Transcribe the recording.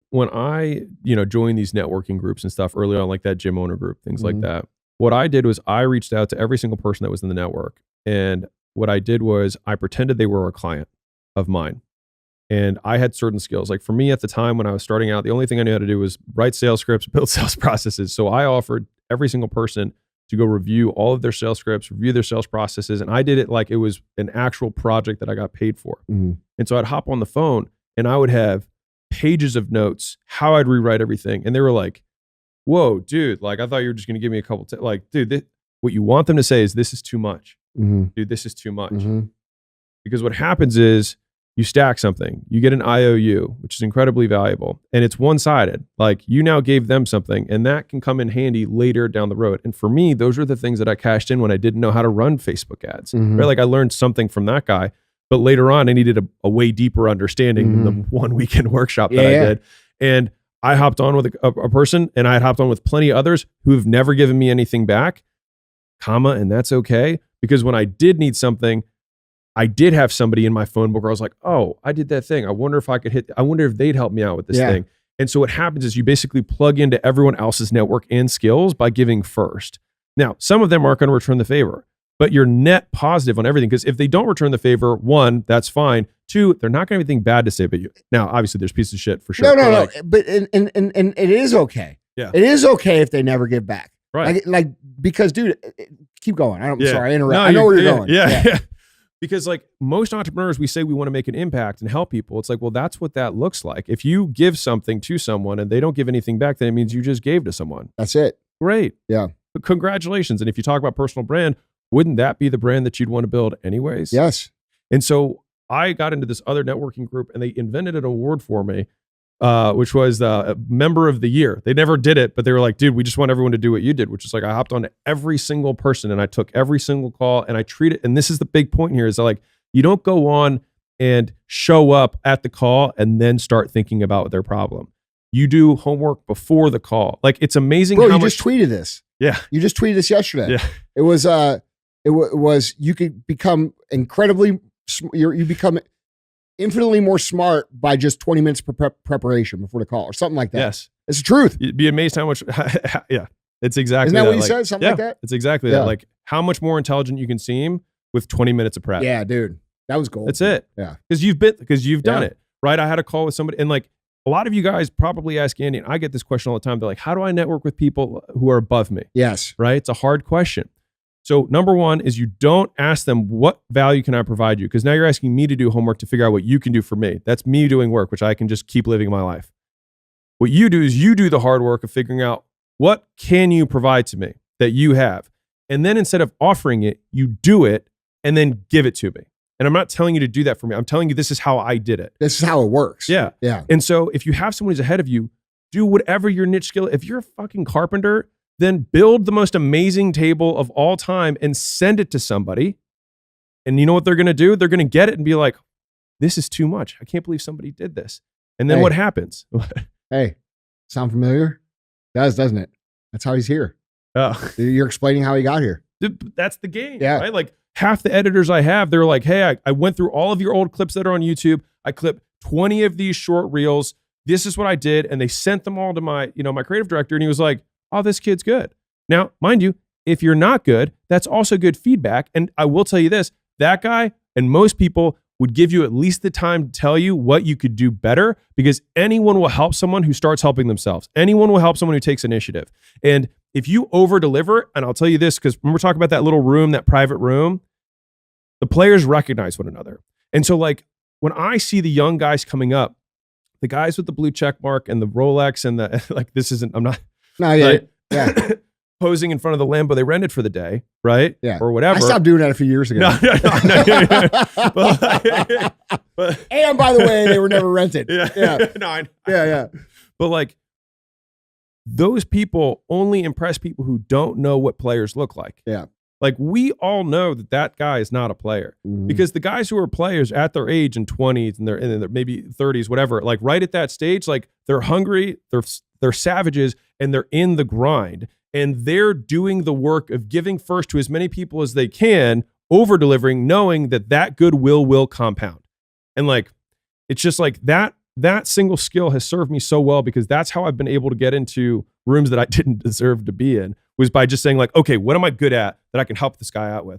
when I, joined these networking groups and stuff early on, like that gym owner group, things like that, what I did was I reached out to every single person that was in the network. And what I did was I pretended they were a client of mine. And I had certain skills. Like for me at the time when I was starting out, the only thing I knew how to do was write sales scripts, build sales processes. So I offered every single person to go review all of their sales scripts, review their sales processes. And I did it like it was an actual project that I got paid for. And so I'd hop on the phone and I would have pages of notes, how I'd rewrite everything. And they were like, whoa, dude, like I thought you were just going to give me a couple, dude, what you want them to say is this is too much. Dude, this is too much. Because what happens is you stack something, you get an IOU, which is incredibly valuable, and it's one-sided. Like you now gave them something, and that can come in handy later down the road. And for me, those are the things that I cashed in when I didn't know how to run Facebook ads. Right? Like I learned something from that guy, but later on I needed a way deeper understanding than the one weekend workshop that I did. And I hopped on with a person, and I had hopped on with plenty of others who have never given me anything back, and that's okay. Because when I did need something, I did have somebody in my phone book where I was like, oh, I did that thing. I wonder if they'd help me out with this thing. And so what happens is you basically plug into everyone else's network and skills by giving first. Now, some of them aren't going to return the favor, but you're net positive on everything. Because if they don't return the favor, one, that's fine. Two, they're not going to have anything bad to say about you. Now, obviously there's pieces of shit for sure. No. But and it is okay. Yeah. It is okay if they never give back. Right. Like because dude, keep going. Sorry, I interrupt. I know where you're going. Yeah. Because like most entrepreneurs, we say we want to make an impact and help people. It's like, well, that's what that looks like. If you give something to someone and they don't give anything back, then it means you just gave to someone. That's it. Great. Yeah. But congratulations. And if you talk about personal brand, wouldn't that be the brand that you'd want to build anyways? Yes. And so I got into this other networking group and they invented an award for me, which was the member of the year. They never did it, but they were like, dude, we just want everyone to do what you did, which is like, I hopped on to every single person and I took every single call and I treat it. And this is the big point here is like, you don't go on and show up at the call and then start thinking about their problem. You do homework before the call. Like it's amazing. Bro, you just tweeted this. Yeah. You just tweeted this yesterday. Yeah. It was, you could become you become infinitely more smart by just 20 minutes preparation before the call or something like that. Yes. It's the truth. You'd be amazed how much, yeah, it's exactly Isn't that what you said? Something like that? It's exactly that. Like how much more intelligent you can seem with 20 minutes of prep. Yeah, dude. That was gold. That's it. Yeah. Because you've done it, right? I had a call with somebody and like a lot of you guys probably ask Andy, and I get this question all the time. They're like, how do I network with people who are above me? Yes. Right? It's a hard question. So number one is you don't ask them what value can I provide you? Because now you're asking me to do homework to figure out what you can do for me. That's me doing work, which I can just keep living my life. What you do is you do the hard work of figuring out what can you provide to me that you have. And then instead of offering it, you do it and then give it to me. And I'm not telling you to do that for me. I'm telling you this is how I did it. This is how it works. Yeah. Yeah. And so if you have someone who's ahead of you, do whatever your niche skill. If you're a fucking carpenter, then build the most amazing table of all time and send it to somebody. And you know what they're going to do? They're going to get it and be like, this is too much. I can't believe somebody did this. And then what happens? Hey, sound familiar? It does, doesn't it? That's how he's here. Oh. You're explaining how he got here. Dude, that's the game, yeah. Right? Like half the editors I have, they're like, hey, I went through all of your old clips that are on YouTube. I clipped 20 of these short reels. This is what I did. And they sent them all to my creative director. And he was like, oh, this kid's good. Now, mind you, if you're not good, that's also good feedback. And I will tell you this, that guy and most people would give you at least the time to tell you what you could do better, because anyone will help someone who starts helping themselves. Anyone will help someone who takes initiative. And if you over deliver, and I'll tell you this, because when we're talking about that little room, that private room, the players recognize one another. And so like when I see the young guys coming up, the guys with the blue check mark and the Rolex and the, like, this isn't, I'm not. No, yeah. Right? Yeah. Posing in front of the Lambo they rented for the day, right? Yeah. Or whatever. I stopped doing that a few years ago. But, and by the way, they were never rented. Yeah. Yeah. But like, those people only impress people who don't know what players look like. Yeah. Like we all know that guy is not a player, because the guys who are players at their age in 20s and they're maybe 30s, whatever, like right at that stage, like they're hungry, they're savages, and they're in the grind, and they're doing the work of giving first to as many people as they can, over delivering, knowing that goodwill will compound. And like, it's just like that that single skill has served me so well, because that's how I've been able to get into rooms that I didn't deserve to be in, was by just saying like, okay, what am I good at that I can help this guy out with?